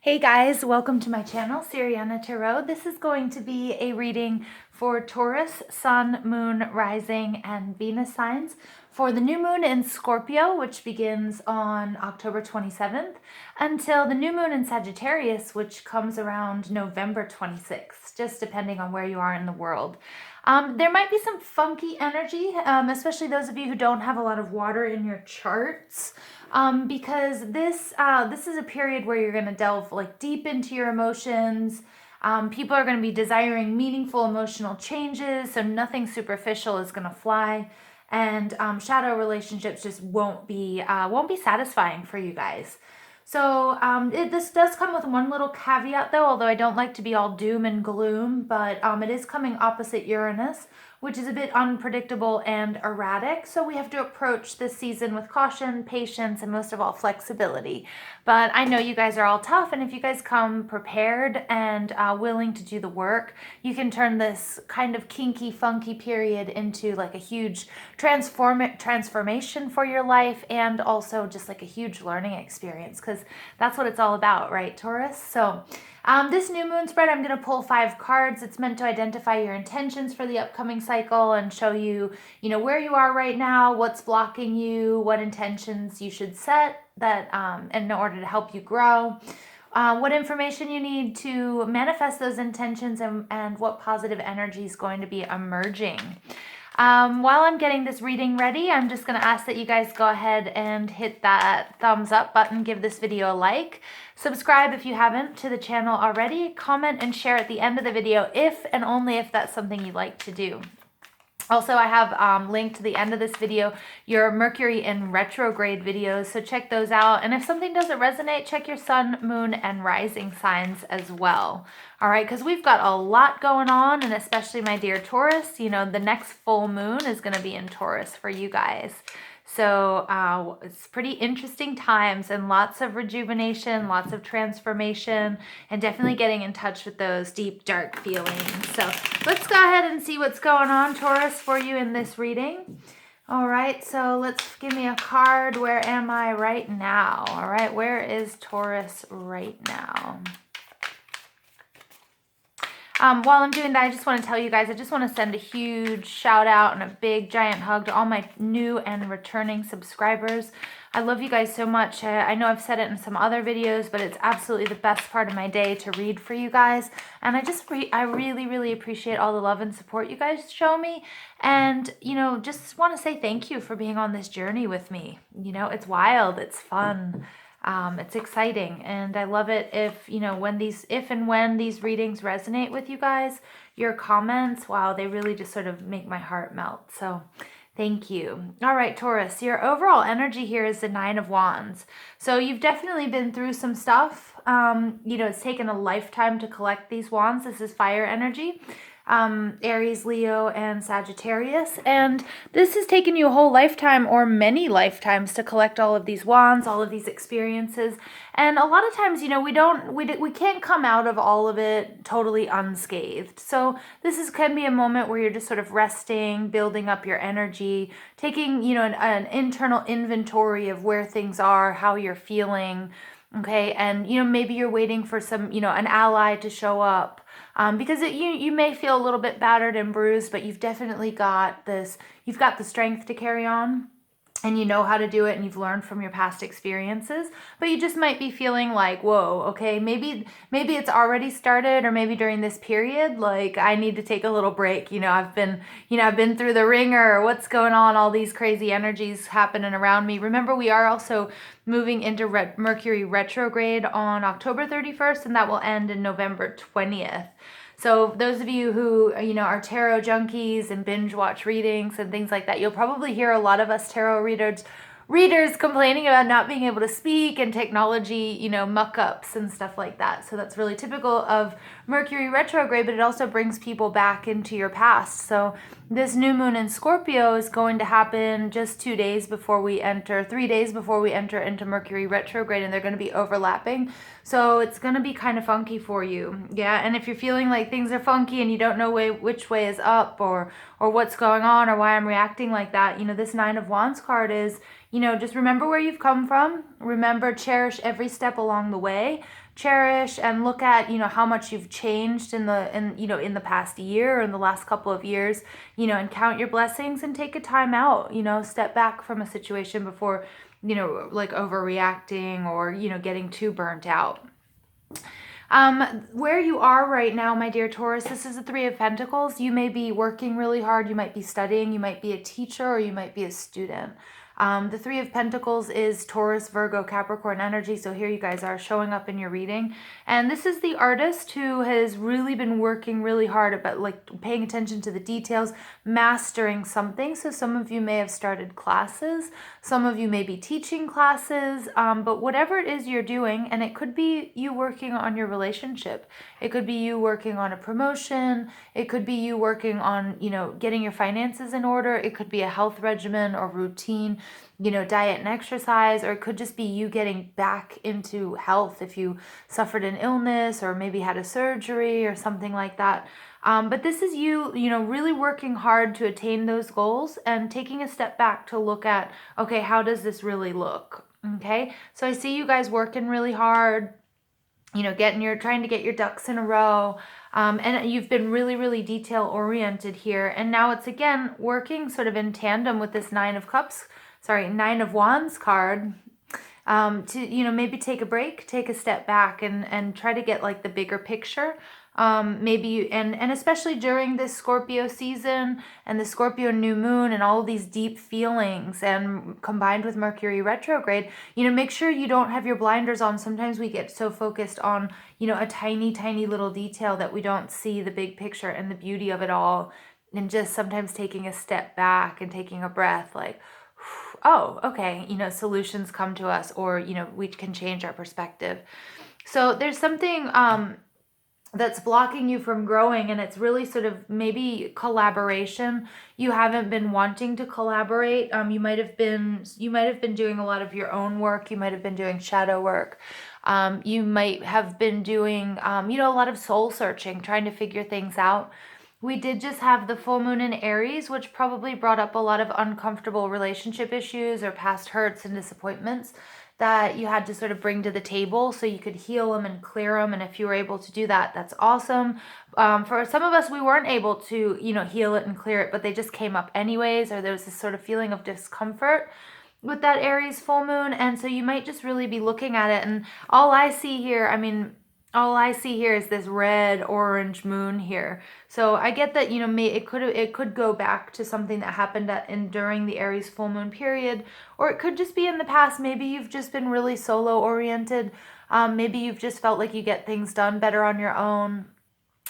Hey guys, welcome to my channel, Siriana Tarot. This is going to be a reading for Taurus, Sun, Moon, Rising, and Venus signs for the new moon in Scorpio, which begins on October 27th, until the new moon in Sagittarius, which comes around November 26th, just depending on where you are in the world. There might be some funky energy, especially those of you who don't have a lot of water in your charts. Because this is a period where you're going to delve like deep into your emotions. People are going to be desiring meaningful emotional changes, so nothing superficial is going to fly, and shadow relationships just won't be satisfying for you guys. So this does come with one little caveat though, although I don't like to be all doom and gloom, but it is coming opposite Uranus, which is a bit unpredictable and erratic. So we have to approach this season with caution, patience, and most of all, flexibility. But I know you guys are all tough, and if you guys come prepared and willing to do the work, you can turn this kind of kinky, funky period into like a huge transformation for your life, and also just like a huge learning experience, because that's what it's all about, right, Taurus? So this new moon spread, I'm going to pull 5 cards. It's meant to identify your intentions for the upcoming cycle and show you, where you are right now, what's blocking you, what intentions you should set that in order to help you grow, what information you need to manifest those intentions, and what positive energy is going to be emerging. While I'm getting this reading ready, I'm just going to ask that you guys go ahead and hit that thumbs up button, give this video a like, subscribe if you haven't to the channel already, comment and share at the end of the video if and only if that's something you'd like to do. Also, I have linked to the end of this video your Mercury in retrograde videos, so check those out. And if something doesn't resonate, check your Sun, Moon, and Rising signs as well. All right, because we've got a lot going on, and especially my dear Taurus, the next full moon is going to be in Taurus for you guys. So it's pretty interesting times, and lots of rejuvenation, lots of transformation, and definitely getting in touch with those deep, dark feelings. So let's go ahead and see what's going on, Taurus, for you in this reading. All right, so let's give me a card. Where am I right now? All right, where is Taurus right now? While I'm doing that, I just want to tell you guys, I just want to send a huge shout out and a big giant hug to all my new and returning subscribers. I love you guys so much. I know I've said it in some other videos, but it's absolutely the best part of my day to read for you guys. And I really, really appreciate all the love and support you guys show me. And, just want to say thank you for being on this journey with me. It's wild. It's fun. It's exciting, and I love it if and when these readings resonate with you guys, your comments, wow, they really just sort of make my heart melt. So thank you. All right, Taurus, your overall energy here is the 9 of Wands. So you've definitely been through some stuff. It's taken a lifetime to collect these wands. This is fire energy. Aries, Leo, and Sagittarius, and this has taken you a whole lifetime or many lifetimes to collect all of these wands, all of these experiences, and a lot of times, we can't come out of all of it totally unscathed. So this can be a moment where you're just sort of resting, building up your energy, taking an internal inventory of where things are, how you're feeling. Okay, and maybe you're waiting for some an ally to show up. Because you may feel a little bit battered and bruised, but you've definitely got this, you've got the strength to carry on, and you know how to do it, and you've learned from your past experiences, but you just might be feeling like, whoa, okay, maybe it's already started, or maybe during this period, like I need to take a little break. I've been through the ringer, what's going on, all these crazy energies happening around me. Remember, we are also moving into Mercury retrograde on October 31st, and that will end in November 20th. So those of you who, are tarot junkies and binge watch readings and things like that, you'll probably hear a lot of us tarot readers complaining about not being able to speak and technology, muck-ups and stuff like that. So that's really typical of Mercury retrograde, but it also brings people back into your past. So this new moon in Scorpio is going to happen just 3 days before we enter into Mercury retrograde, and they're going to be overlapping. So it's going to be kind of funky for you. Yeah, and if you're feeling like things are funky and you don't know which way is up or what's going on or why I'm reacting like that, this 9 of Wands card is, just remember where you've come from. Remember, cherish every step along the way. cherish and look at, how much you've changed in the past year or in the last couple of years, and count your blessings and take a time out, step back from a situation before, like overreacting or, getting too burnt out. Where you are right now, my dear Taurus, this is the Three of Pentacles. You may be working really hard. You might be studying. You might be a teacher, or you might be a student. The Three of Pentacles is Taurus, Virgo, Capricorn energy. So here you guys are showing up in your reading. And this is the artist who has really been working really hard about like paying attention to the details, mastering something. So some of you may have started classes. Some of you may be teaching classes. But whatever it is you're doing, and it could be you working on your relationship. It could be you working on a promotion. It could be you working on, getting your finances in order. It could be a health regimen or routine, diet and exercise, or it could just be you getting back into health if you suffered an illness or maybe had a surgery or something like that. But this is you, really working hard to attain those goals and taking a step back to look at, okay, how does this really look? Okay, so I see you guys working really hard, trying to get your ducks in a row. And you've been really, really detail oriented here. And now it's again working sort of in tandem with this Nine of Wands card. To, maybe take a break, take a step back and try to get like the bigger picture. And especially during this Scorpio season and the Scorpio new moon and all of these deep feelings and combined with Mercury retrograde, make sure you don't have your blinders on. Sometimes we get so focused on, a tiny, tiny little detail that we don't see the big picture and the beauty of it all. And just sometimes taking a step back and taking a breath like, oh, okay, solutions come to us, or, we can change our perspective. So there's something, that's blocking you from growing, and it's really sort of maybe collaboration. You haven't been wanting to collaborate. You might have been doing a lot of your own work. You might have been doing shadow work. You might have been doing, a lot of soul searching, trying to figure things out. We did just have the full moon in Aries, which probably brought up a lot of uncomfortable relationship issues or past hurts and disappointments that you had to sort of bring to the table so you could heal them and clear them. And if you were able to do that, that's awesome. For some of us, we weren't able to, heal it and clear it, but they just came up anyways, or there was this sort of feeling of discomfort with that Aries full moon. And so you might just really be looking at it. And all I see here is this red orange moon here. So I get that, it could go back to something that happened during the Aries full moon period, or it could just be in the past. Maybe you've just been really solo oriented. Maybe you've just felt like you get things done better on your own.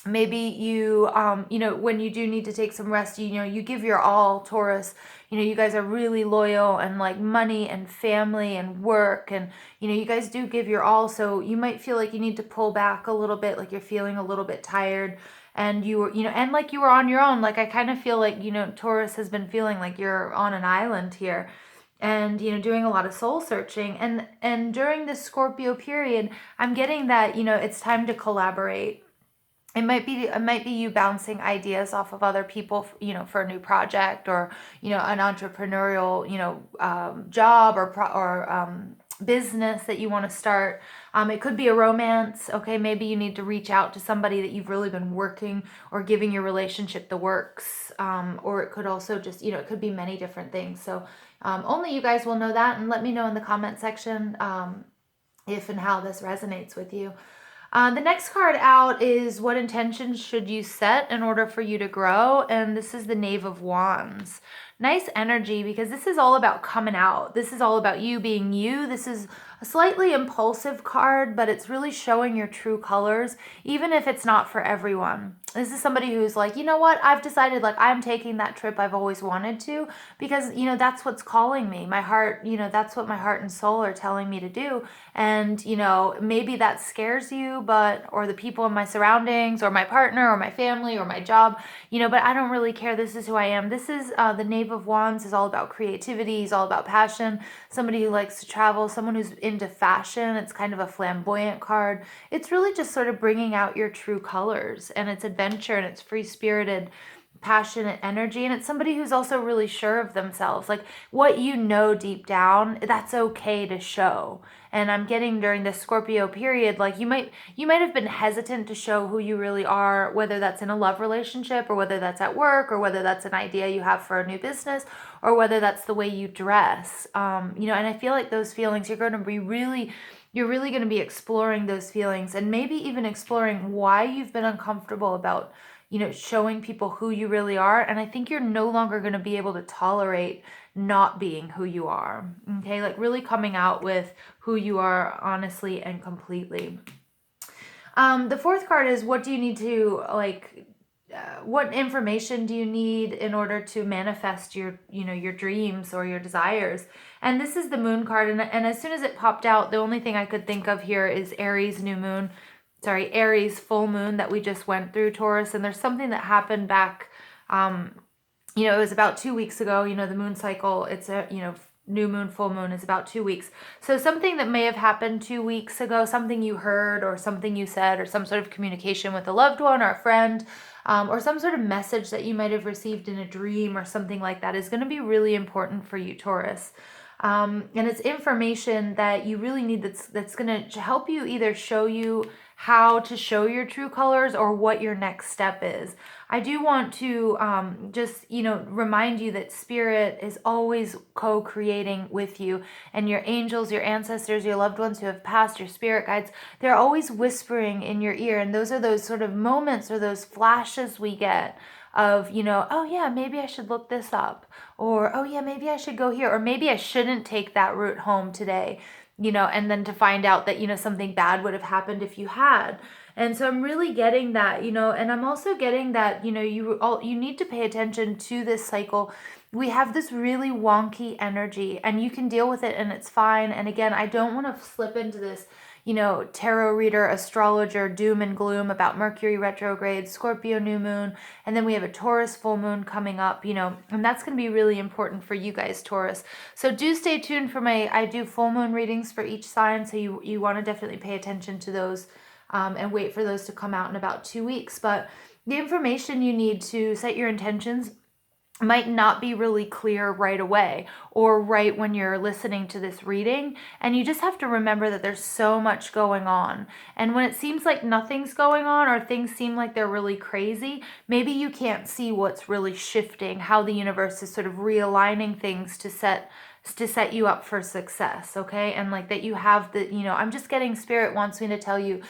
Maybe you, when you do need to take some rest, you give your all, Taurus. You guys are really loyal, and like money and family and work, and, you guys do give your all. So you might feel like you need to pull back a little bit, like you're feeling a little bit tired, and you were, and like you were on your own. Like I kind of feel like, Taurus has been feeling like you're on an island here, and doing a lot of soul searching. And during this Scorpio period, I'm getting that, it's time to collaborate. It might be you bouncing ideas off of other people, for a new project, or, an entrepreneurial, job or business that you want to start. It could be a romance. Okay, maybe you need to reach out to somebody that you've really been working or giving your relationship the works. Or it could also just, it could be many different things. So only you guys will know that, and let me know in the comment section if and how this resonates with you. The next card out is what intentions should you set in order for you to grow? And this is the Knave of Wands. Nice energy, because this is all about coming out. This is all about you being you. This is a slightly impulsive card, but it's really showing your true colors, even if it's not for everyone. This is somebody who's like, you know what? I've decided like I'm taking that trip I've always wanted to, because, that's what's calling me. My heart, that's what my heart and soul are telling me to do. And, maybe that scares you, or the people in my surroundings, or my partner, or my family, or my job, but I don't really care. This is who I am. This is the Knave of Wands is all about creativity. It's all about passion. Somebody who likes to travel, someone who's into fashion. It's kind of a flamboyant card. It's really just sort of bringing out your true colors, and it's adventure, and it's free-spirited. passionate energy, and it's somebody who's also really sure of themselves. Like what you know deep down, that's okay to show. And I'm getting during this Scorpio period, like you might have been hesitant to show who you really are, whether that's in a love relationship or whether that's at work or whether that's an idea you have for a new business or whether that's the way you dress. And I feel like those feelings, you're really going to be exploring those feelings and maybe even exploring why you've been uncomfortable about, showing people who you really are. And I think you're no longer going to be able to tolerate not being who you are. Okay. Like really coming out with who you are honestly and completely. The fourth card is, what do you need to what information do you need in order to manifest your dreams or your desires? And this is the moon card. And as soon as it popped out, the only thing I could think of here is Aries full moon that we just went through, Taurus. And there's something that happened back, it was about 2 weeks ago, the moon cycle, it's a, new moon, full moon is about 2 weeks. So something that may have happened 2 weeks ago, something you heard or something you said or some sort of communication with a loved one or a friend, or some sort of message that you might have received in a dream or something like that is going to be really important for you, Taurus. And it's information that you really need that's going to help you either show you how to show your true colors or what your next step is. I do want to just, remind you that Spirit is always co-creating with you, and your angels, your ancestors, your loved ones who have passed, your spirit guides, they're always whispering in your ear. And those are those sort of moments or those flashes we get of, oh yeah, maybe I should look this up, or oh yeah, maybe I should go here, or maybe I shouldn't take that route home today. And then to find out that, something bad would have happened if you had. And so I'm really getting that, and I'm also getting that, you need to pay attention to this cycle. We have this really wonky energy and you can deal with it and it's fine. And again, I don't want to slip into this, tarot reader, astrologer, doom and gloom about Mercury retrograde, Scorpio new moon, and then we have a Taurus full moon coming up, and that's going to be really important for you guys, Taurus. So do stay tuned for I do full moon readings for each sign, so you want to definitely pay attention to those and wait for those to come out in about 2 weeks. But the information you need to set your intentions might not be really clear right away or right when you're listening to this reading. And you just have to remember that there's so much going on. And when it seems like nothing's going on or things seem like they're really crazy, maybe you can't see what's really shifting, how the universe is sort of realigning things to set you up for success, okay? And like that you have the, I'm just getting Spirit wants me to tell you,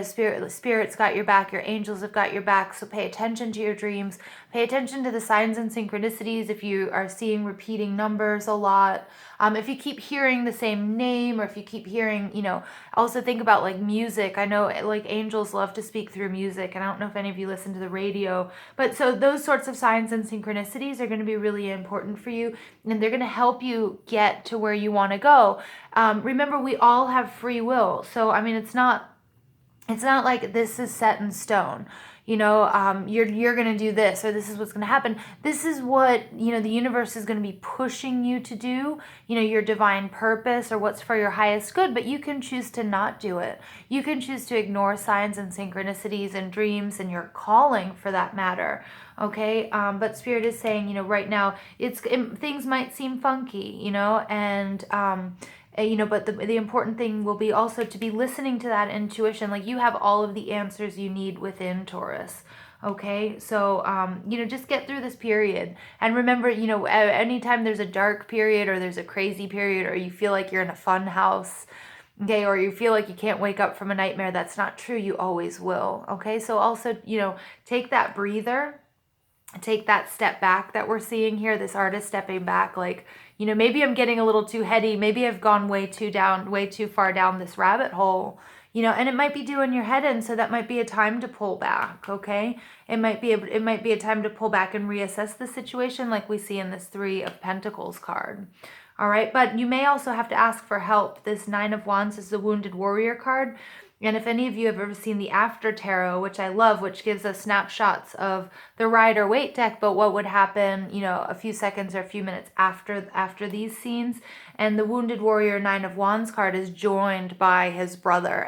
Spirit's got your back, your angels have got your back, so pay attention to your dreams, pay attention to the signs and synchronicities if you are seeing repeating numbers a lot. If you keep hearing the same name or if you keep hearing, also think about like music. I know like angels love to speak through music, and I don't know if any of you listen to the radio, but so those sorts of signs and synchronicities are going to be really important for you, and they're going to help you get to where you want to go. Remember, we all have free will. So, I mean, it's not like this is set in stone. You're going to do this, or this is what's going to happen. This is what, the universe is going to be pushing you to do, your divine purpose or what's for your highest good, but you can choose to not do it. You can choose to ignore signs and synchronicities and dreams and your calling for that matter. Okay. But Spirit is saying, right now things might seem funky, and, but the important thing will be also to be listening to that intuition. Like you have all of the answers you need within, Taurus. Okay, so, just get through this period. And remember, anytime there's a dark period or there's a crazy period or you feel like you're in a fun house, okay, or you feel like you can't wake up from a nightmare, that's not true. You always will. Okay, so also, take that breather. Take that step back that we're seeing here, this artist stepping back, like, maybe I'm getting a little too heady. Maybe I've gone way too far down this rabbit hole, and it might be doing your head in. So that might be a time to pull back. Okay. It might be a time to pull back and reassess the situation like we see in this 3 of Pentacles card. All right. But you may also have to ask for help. This 9 of Wands is the Wounded Warrior card. And if any of you have ever seen the After Tarot, which I love, which gives us snapshots of the Rider Waite deck, but what would happen, you know, a few seconds or a few minutes after these scenes. And the Wounded Warrior Nine of Wands card is joined by his brother.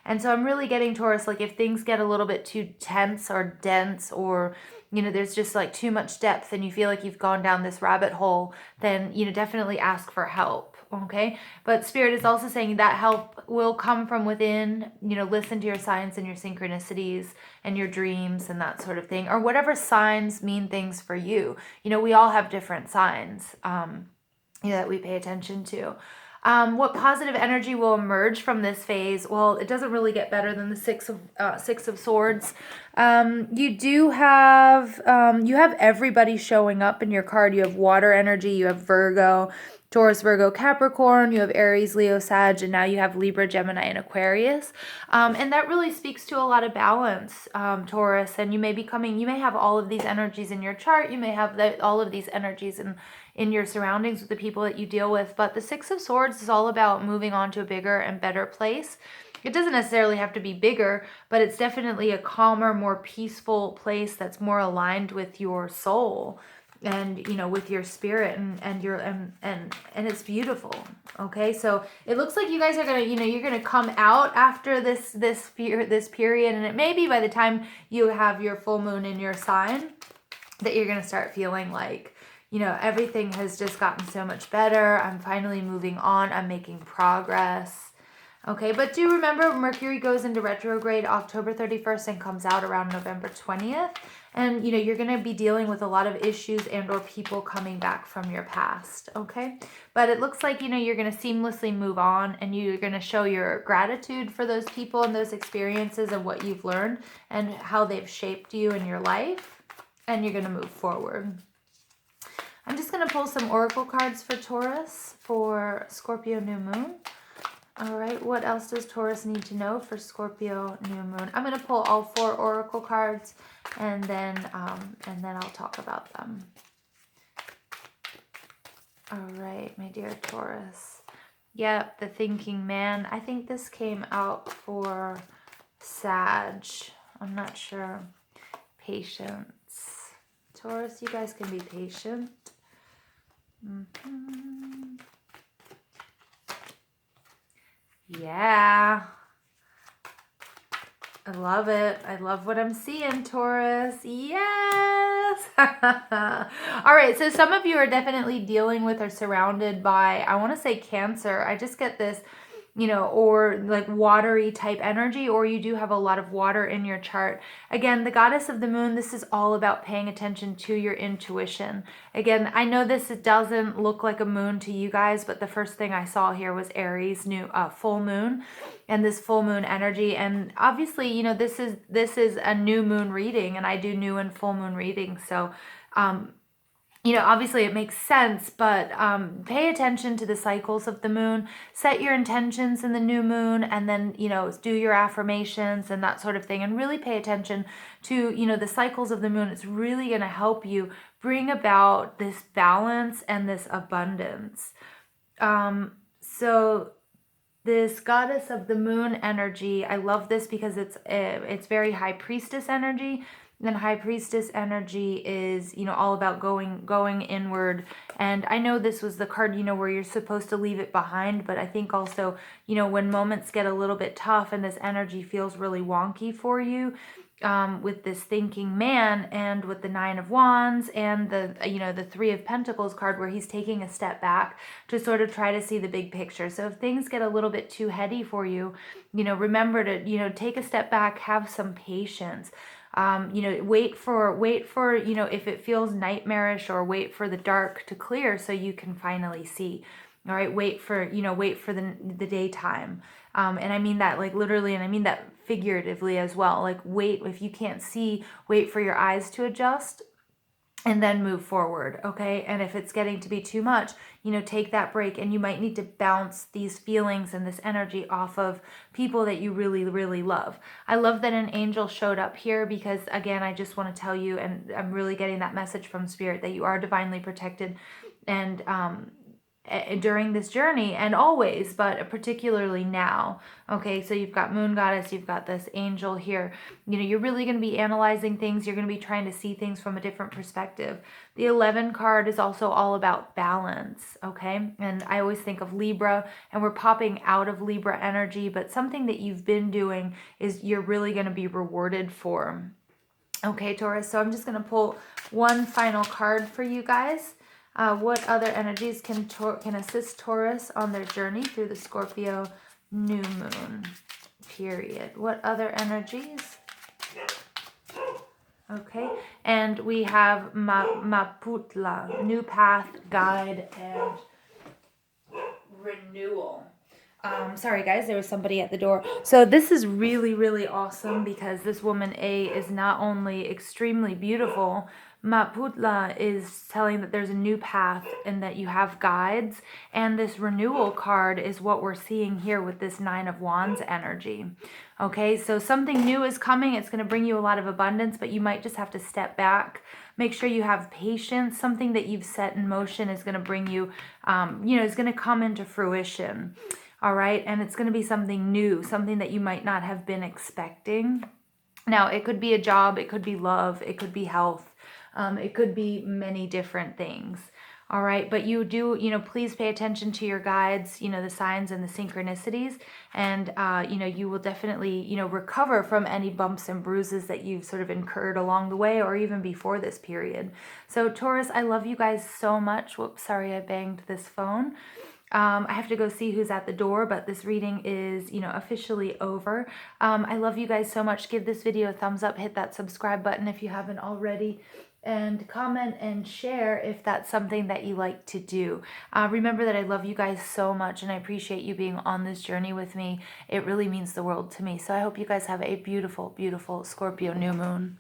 And so I'm really getting, Taurus, like if things get a little bit too tense or dense, or you know, there's just like too much depth and you feel like you've gone down this rabbit hole, then, you know, definitely ask for help. Okay. But Spirit is also saying that help will come from within. You know, listen to your signs and your synchronicities and your dreams and that sort of thing, or whatever signs mean things for you. You know, we all have different signs, you know, that we pay attention to. What positive energy will emerge from this phase? Well, it doesn't really get better than the Six of Swords. You have everybody showing up in your card. You have water energy. You have Virgo, Taurus, Virgo, Capricorn. You have Aries, Leo, Sag, and now you have Libra, Gemini, and Aquarius. And that really speaks to a lot of balance, Taurus. And you may have all of these energies in your chart. You may have all of these energies in your surroundings with the people that you deal with. But the Six of Swords is all about moving on to a bigger and better place. It doesn't necessarily have to be bigger, but it's definitely a calmer, more peaceful place that's more aligned with your soul and, you know, with your spirit, and it's beautiful. Okay, so it looks like you guys are gonna, you know, you're gonna come out after this period, and it may be by the time you have your full moon in your sign that you're gonna start feeling like, you know, everything has just gotten so much better. I'm finally moving on. I'm making progress. Okay, but do remember, Mercury goes into retrograde October 31st and comes out around November 20th. And, you know, you're going to be dealing with a lot of issues and or people coming back from your past, okay? But it looks like, you know, you're going to seamlessly move on, and you're going to show your gratitude for those people and those experiences and what you've learned and how they've shaped you in your life. And you're going to move forward. I'm just going to pull some oracle cards for Taurus for Scorpio new moon. All right, what else does Taurus need to know for Scorpio new moon? I'm going to pull all 4 oracle cards, and then I'll talk about them. All right, my dear Taurus. Yep, the thinking man. I think this came out for Sag. I'm not sure. Patience. Taurus, you guys can be patient. Yeah. I love it. I love what I'm seeing, Taurus. Yes. All right. So some of you are definitely dealing with or surrounded by, I want to say Cancer. I just get this, you know, or like watery type energy, or you do have a lot of water in your chart. Again, the goddess of the moon, this is all about paying attention to your intuition. Again, I know this doesn't look like a moon to you guys, but the first thing I saw here was Aries new full moon, and this full moon energy. And obviously, you know, this is a new moon reading, and I do new and full moon readings. So, you know, obviously it makes sense, but pay attention to the cycles of the moon, set your intentions in the new moon, and then, you know, do your affirmations and that sort of thing, and really pay attention to, you know, the cycles of the moon. It's really going to help you bring about this balance and this abundance. So this goddess of the moon energy, I love this because it's very high priestess energy. Then high priestess energy is, you know, all about going inward. And I know this was the card, you know, where you're supposed to leave it behind, but I think also, you know, when moments get a little bit tough and this energy feels really wonky for you, with this thinking man and with the Nine of Wands and the, you know, the Three of Pentacles card, where he's taking a step back to sort of try to see the big picture. So if things get a little bit too heady for you, you know, remember to, you know, take a step back, have some patience. You know, wait for, you know, if it feels nightmarish, or wait for the dark to clear so you can finally see. All right. Wait for the daytime. And I mean that like literally, and I mean that figuratively as well. Like wait, if you can't see, wait for your eyes to adjust and then move forward. Okay. And if it's getting to be too much, you know, take that break, and you might need to bounce these feelings and this energy off of people that you really, really love. I love that an angel showed up here, because again, I just want to tell you, and I'm really getting that message from Spirit, that you are divinely protected, and during this journey and always, but particularly now. Okay, so you've got moon goddess, you've got this angel here. You know, you're really going to be analyzing things. You're going to be trying to see things from a different perspective. The 11 card is also all about balance. Okay, and I always think of Libra, and we're popping out of Libra energy, but something that you've been doing is you're really going to be rewarded for. Okay, Taurus, so I'm just going to pull one final card for you guys. What other energies can assist Taurus on their journey through the Scorpio new moon period? What other energies? Okay, and we have Maputla, new path, guide, and renewal. Sorry guys, there was somebody at the door. So this is really, really awesome because this woman A is not only extremely beautiful, Maputla is telling that there's a new path and that you have guides, and this renewal card is what we're seeing here with this 9 of Wands energy. Okay, so something new is coming. It's going to bring you a lot of abundance, but you might just have to step back. Make sure you have patience. Something that you've set in motion is going to bring you, is going to come into fruition. All right, and it's going to be something new, something that you might not have been expecting. Now, it could be a job, it could be love, it could be health, it could be many different things. All right, but you do, please pay attention to your guides, the signs and the synchronicities, and, you will definitely, recover from any bumps and bruises that you've sort of incurred along the way or even before this period. So, Taurus, I love you guys so much. Whoops, sorry, I banged this phone. I have to go see who's at the door, but this reading is, officially over. I love you guys so much. Give this video a thumbs up, hit that subscribe button if you haven't already, and comment and share if that's something that you like to do. Remember that I love you guys so much, and I appreciate you being on this journey with me. It really means the world to me. So I hope you guys have a beautiful, beautiful Scorpio new moon.